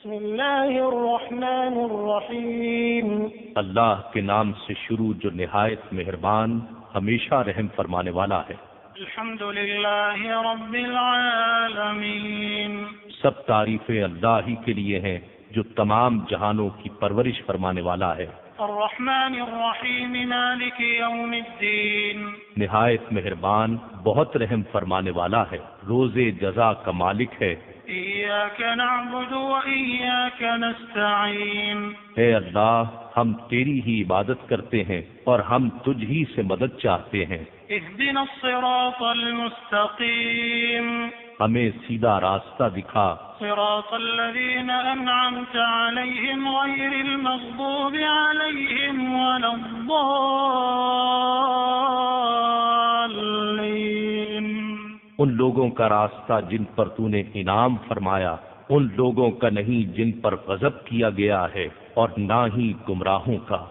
بسم اللہ الرحمن الرحیم. اللہ کے نام سے شروع جو نہایت مہربان ہمیشہ رحم فرمانے والا ہے. الحمد للہ رب العالمین. سب تعریفیں اللہ ہی کے لیے ہیں جو تمام جہانوں کی پرورش فرمانے والا ہے. الرحمن الرحیم مالک یوم الدین. نہایت مہربان بہت رحم فرمانے والا ہے، روز جزا کا مالک ہے. ایاک نعبد و ایاک نستعین. اے اللہ ہم تیری ہی عبادت کرتے ہیں اور ہم تجھ ہی سے مدد چاہتے ہیں. اهدنا الصراط المستقیم. ہمیں سیدھا راستہ دکھا. صراط الذین انعمت علیہم غیر المغضوب علیہم ولا الضالین. ان لوگوں کا راستہ جن پر تو نے انعام فرمایا، ان لوگوں کا نہیں جن پر غضب کیا گیا ہے، اور نہ ہی گمراہوں کا.